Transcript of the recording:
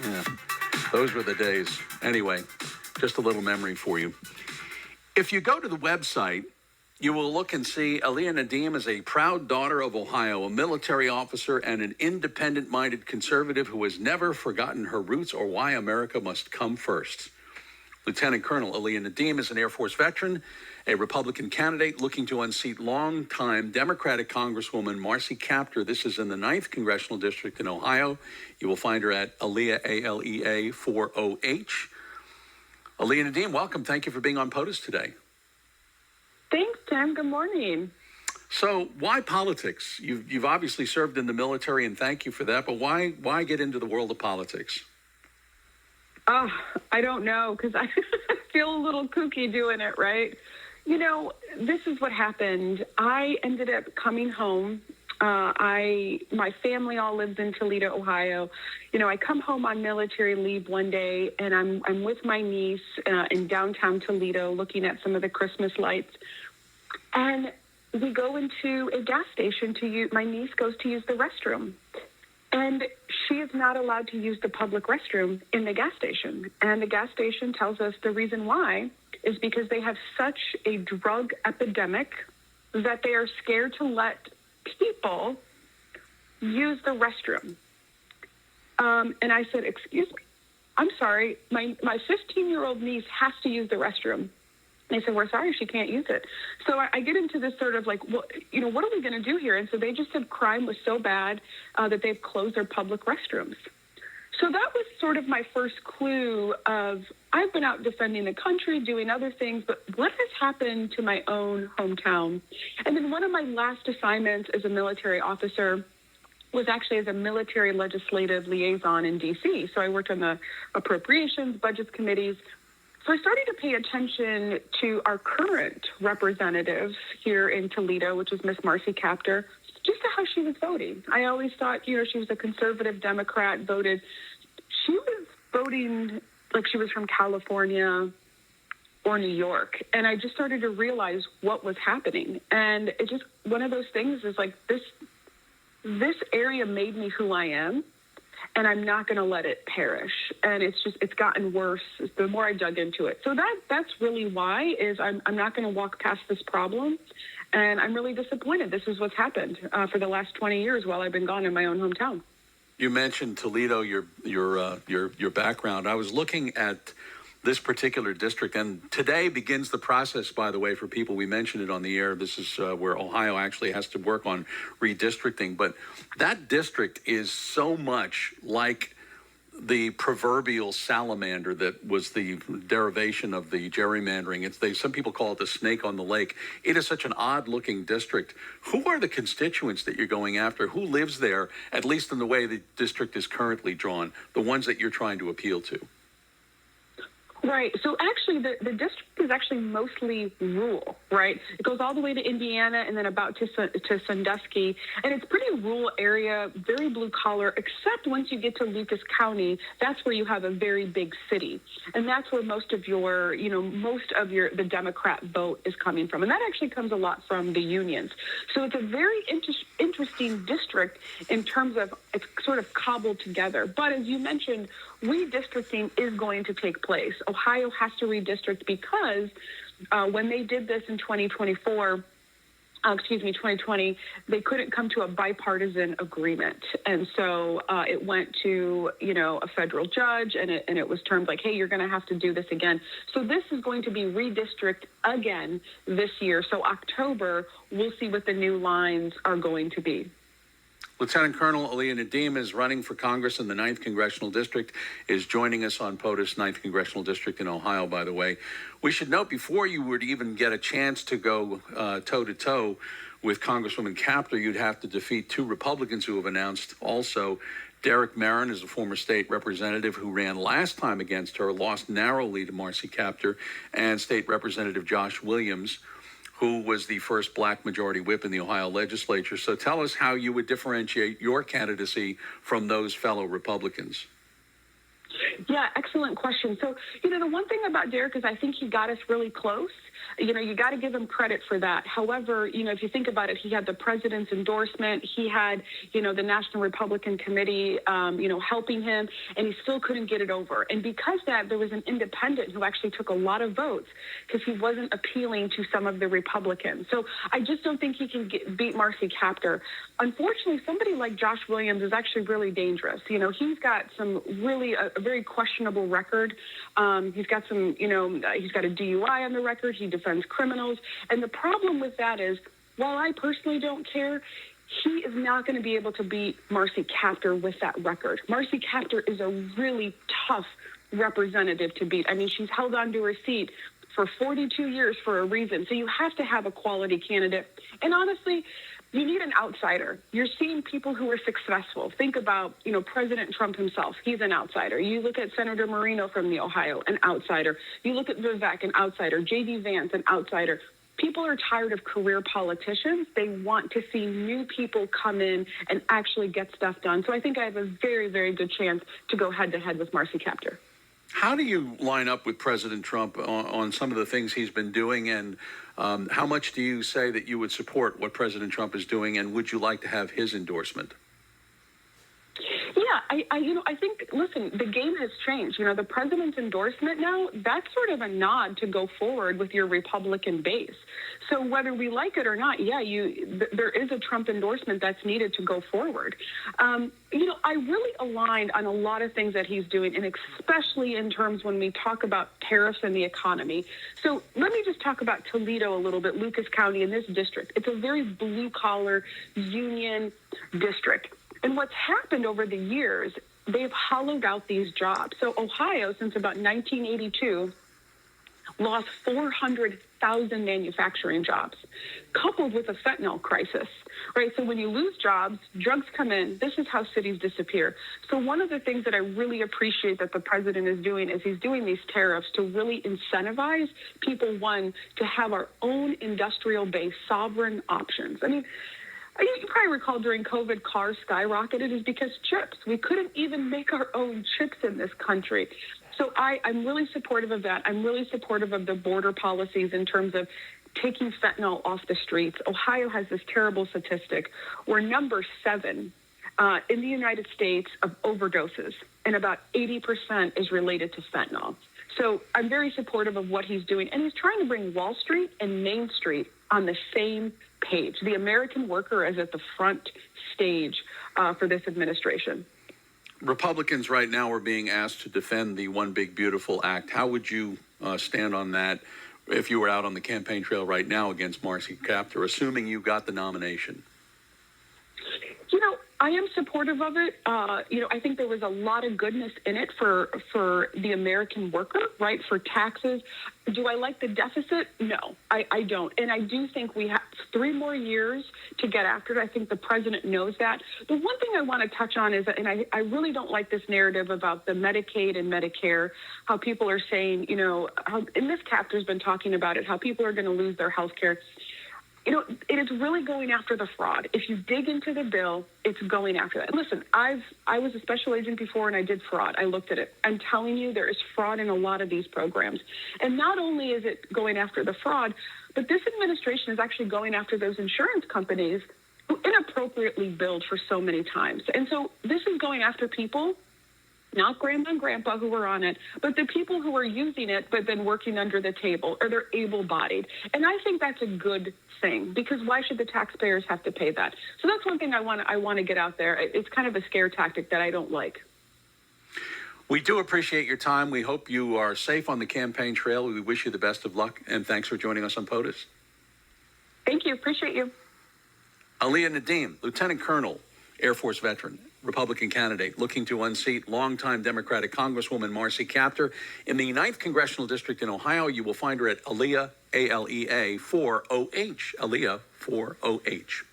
Yeah, those were the days. Anyway, just a little memory for you. If you go to the website, you will look and see Alea Nadim is a proud daughter of Ohio, a military officer and an independent-minded conservative who has never forgotten her roots or why America must come first. Lieutenant Colonel Alea Nadim is an Air Force veteran, a Republican candidate looking to unseat longtime Democratic Congresswoman Marcy Kaptur. This is in the 9th Congressional District in Ohio. You will find her at Alea, A-L-E-A, 4OH. Alea Nadim, welcome. Thank you for being on POTUS today. Thanks, Tim. Good morning. So why politics? You've obviously served in the military, and thank you for that, but why get into the world of politics? Oh, I don't know, because I feel a little kooky doing it, right? You know, this is what happened. I ended up coming home. My family all lives in Toledo, Ohio. You know, I come home on military leave one day, and I'm with my niece in downtown Toledo looking at some of the Christmas lights. And we go into a gas station to use, my niece goes to use the restroom. And she is not allowed to use the public restroom in the gas station. And the gas station tells us the reason why is because they have such a drug epidemic that they are scared to let people use the restroom. And I said, excuse me, I'm sorry, my 15-year-old niece has to use the restroom. They said, we're sorry, she can't use it. So I get into this sort of like, well, you know, what are we going to do here? And so they just said crime was so bad that they've closed their public restrooms. So that was sort of my first clue of, I've been out defending the country, doing other things, but what has happened to my own hometown? And then one of my last assignments as a military officer was actually as a military legislative liaison in D.C. So I worked on the appropriations, budgets committees. So I started to pay attention to our current representative here in Toledo, which is Miss Marcy Kaptur, just to how she was voting. I always thought, you know, she was a conservative Democrat, she was voting like she was from California or New York. And I just started to realize what was happening. And it just, one of those things is like this area made me who I am. And I'm not going to let it perish. And it's gotten worse the more I dug into it. So that's really why is I'm not going to walk past this problem. And I'm really disappointed. This is what's happened for the last 20 years while I've been gone in my own hometown. You mentioned Toledo, your background. I was looking at this particular district, and today begins the process, by the way, for people. We mentioned it on the air. This is where Ohio actually has to work on redistricting. But that district is so much like the proverbial salamander that was the derivation of the gerrymandering. Some people call it the snake on the lake. It is such an odd-looking district. Who are the constituents that you're going after? Who lives there, at least in the way the district is currently drawn, the ones that you're trying to appeal to? Right. So actually, the district is actually mostly rural, right? It goes all the way to Indiana and then about to Sandusky. And it's pretty rural area, very blue collar, except once you get to Lucas County, that's where you have a very big city. And that's where most of the Democrat vote is coming from. And that actually comes a lot from the unions. So it's a very interesting district in terms of it's sort of cobbled together. But as you mentioned, redistricting is going to take place. Ohio has to redistrict because when they did this in 2020, they couldn't come to a bipartisan agreement. And so it went to, a federal judge, and it was termed like, hey, you're going to have to do this again. So this is going to be redistrict again this year. So October, we'll see what the new lines are going to be. Lieutenant Colonel Alea Nadim is running for Congress in the 9th Congressional District, is joining us on POTUS, 9th Congressional District in Ohio, by the way. We should note, before you would even get a chance to go toe-to-toe with Congresswoman Kaptur, you'd have to defeat two Republicans who have announced also. Derek Marin is a former state representative who ran last time against her, lost narrowly to Marcy Kaptur, and State Representative Josh Williams, who was the first black majority whip in the Ohio legislature. So tell us how you would differentiate your candidacy from those fellow Republicans. Yeah, excellent question. So, the one thing about Derek is I think he got us really close. You got to give him credit for that. However, if you think about it, he had the president's endorsement. He had, the National Republican Committee, helping him, and he still couldn't get it over. And because that, there was an independent who actually took a lot of votes because he wasn't appealing to some of the Republicans. So I just don't think he can beat Marcy Kaptur. Unfortunately, somebody like Josh Williams is actually really dangerous. He's got some really a very questionable record. He's got some, he's got a DUI on the record. He defends criminals. And the problem with that is, while I personally don't care, he is not going to be able to beat Marcy Kaptur with that record. Marcy Kaptur is a really tough representative to beat. I mean, she's held on to her seat for 42 years for a reason. So you have to have a quality candidate. And honestly, you need an outsider. You're seeing people who are successful. Think about, President Trump himself. He's an outsider. You look at Senator Marino from the Ohio, an outsider. You look at Vivek, an outsider. J.D. Vance, an outsider. People are tired of career politicians. They want to see new people come in and actually get stuff done. So I think I have a very, very good chance to go head-to-head with Marcy Kaptur. How do you line up with President Trump on some of the things he's been doing, and how much do you say that you would support what President Trump is doing, and would you like to have his endorsement? Yeah, I think, listen, the game has changed. The president's endorsement now, that's sort of a nod to go forward with your Republican base. So whether we like it or not, yeah, there is a Trump endorsement that's needed to go forward. I really aligned on a lot of things that he's doing, and especially in terms when we talk about tariffs and the economy. So let me just talk about Toledo a little bit, Lucas County, in this district. It's a very blue-collar union district. And what's happened over the years, they've hollowed out these jobs. So Ohio, since about 1982, lost 400,000 manufacturing jobs, coupled with a fentanyl crisis, right? So when you lose jobs, drugs come in. This is how cities disappear. So one of the things that I really appreciate that the president is doing is he's doing these tariffs to really incentivize people, one, to have our own industrial-based sovereign options. I mean, you probably recall during COVID, cars skyrocketed is because chips. We couldn't even make our own chips in this country. So I'm really supportive of that. I'm really supportive of the border policies in terms of taking fentanyl off the streets. Ohio has this terrible statistic. We're number 7 in the United States of overdoses, and about 80% is related to fentanyl. So I'm very supportive of what he's doing. And he's trying to bring Wall Street and Main Street on the same page. The American worker is at the front stage for this administration. Republicans right now are being asked to defend the One Big Beautiful Act. How would you stand on that if you were out on the campaign trail right now against Marcy Kaptur, assuming you got the nomination? I am supportive of it. I think there was a lot of goodness in it for the American worker, right, for taxes. Do I like the deficit? No, I don't. And I do think we have 3 more years to get after it. I think the president knows that. The one thing I want to touch on is, and I really don't like this narrative about the Medicaid and Medicare, how people are saying, and Ms. Kaptur's been talking about it, how people are going to lose their health care. It is really going after the fraud. If you dig into the bill, it's going after that. Listen, I was a special agent before, and I did fraud. I looked at it. I'm telling you, there is fraud in a lot of these programs. And not only is it going after the fraud, but this administration is actually going after those insurance companies who inappropriately billed for so many times. And so this is going after people, not grandma and grandpa who were on it, but the people who are using it but then working under the table, or they're able-bodied. And I think that's a good thing, because why should the taxpayers have to pay that? So that's one thing I want to get out there. It's kind of a scare tactic that I don't like. We do appreciate your time. We hope you are safe on the campaign trail. We wish you the best of luck, and thanks for joining us on POTUS. Thank you. Appreciate you. Alea Nadim, Lieutenant Colonel, Air Force veteran, Republican candidate looking to unseat longtime Democratic Congresswoman Marcy Kaptur in the 9th Congressional District in Ohio. You will find her at Alea, ALEA 4OH, Alea 4OH.